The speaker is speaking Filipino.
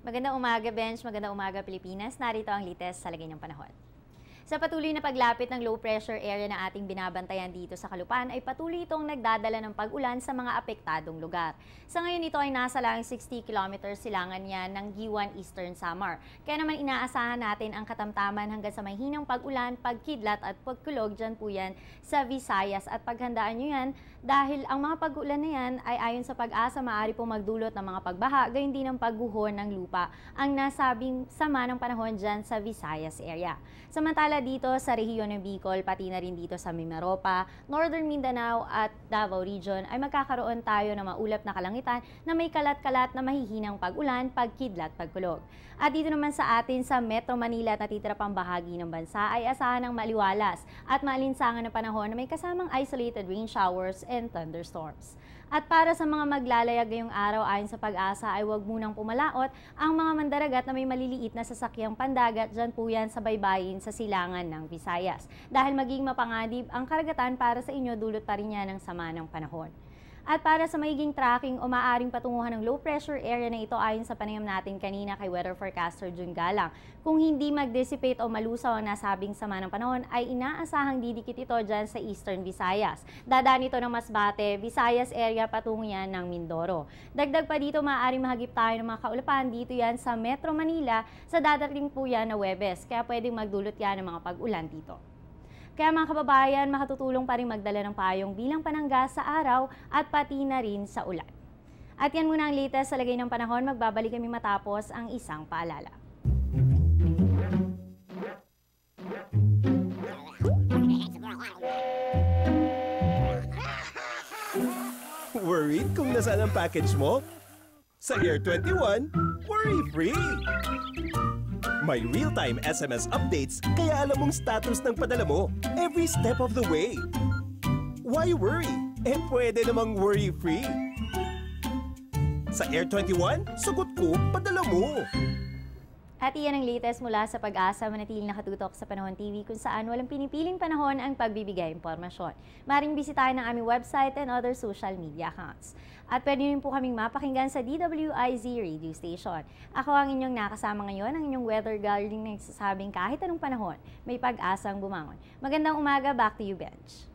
Magandang umaga, Bench. Magandang umaga, Pilipinas. Narito ang latest sa lagay ng panahon. Sa patuloy na paglapit ng low pressure area na ating binabantayan dito sa Kalupaan ay patuloy itong nagdadala ng pag-ulan sa mga apektadong lugar. Sa ngayon ito ay nasa lang 60 kilometers silangan yan ng Giwan Eastern Samar. Kaya naman inaasahan natin ang katamtaman hanggang sa mahinang pag-ulan, pagkidlat at pagkulog dyan po yan sa Visayas. At paghandaan nyo yan dahil ang mga pag-ulan na yan ay ayon sa pag-asa maaari pong magdulot ng mga pagbaha, gayon din ng pagguho ng lupa ang nasabing sama ng panahon dyan sa Visayas area. Samantala dito sa rehiyon ng Bicol, pati na rin dito sa Mimaropa, Northern Mindanao at Davao Region ay magkakaroon tayo ng maulap na kalangitan na may kalat-kalat na mahihinang pag-ulan, pagkidlat, pagkulog. At dito naman sa atin sa Metro Manila at natitira pang bahagi ng bansa ay asahan ng maliwalas at maalinsangan ng panahon na may kasamang isolated rain showers and thunderstorms. At para sa mga maglalayag ngayong araw ayon sa pag-asa ay huwag munang pumalaot ang mga mandaragat na may maliliit na sasakyang pandagat dyan po yan sa baybayin sa silangan ng Visayas. Dahil maging mapanganib ang karagatan para sa inyo, dulot pa rin yan ng sama ng panahon. At para sa magiging tracking o maaaring patunguhan ng low pressure area na ito ayon sa panayam natin kanina kay weather forecaster Jun Galang, kung hindi mag-dissipate o malusaw ang nasabing sama ng panahon ay inaasahang didikit ito dyan sa Eastern Visayas. Dadaan ito ng Masbate, Visayas area patungo yan ng Mindoro. Dagdag pa dito maaaring mahagip tayo ng mga kaulapan dito yan sa Metro Manila sa dadating po yan na Huwebes, kaya pwedeng magdulot yan ng mga pag-ulan dito. Kaya mga kababayan, makatutulong pa rin magdala ng payong bilang panangga sa araw at pati na rin sa ulan. At yan muna ang latest sa lagay ng panahon. Magbabalik kami matapos ang isang paalala. Worried kung nasaan ang package mo? Sa Air 21, worry-free! May real-time SMS updates kaya alam mong status ng padala mo every step of the way. Why worry? Pwede namang worry-free. Sa Air 21, sagot ko, padala mo. At iyan ang latest mula sa Pag-asa, manatiling nakatutok sa Panahon TV kung saan walang pinipiling panahon ang pagbibigay impormasyon. Maring bisitahin ang aming website and other social media accounts. At pwede rin po kaming mapakinggan sa DWIZ radio station. Ako ang inyong nakasama ngayon, ang inyong weather guarding na nagsasabing kahit anong panahon, may pag-asang bumangon. Magandang umaga, back to you, Bench.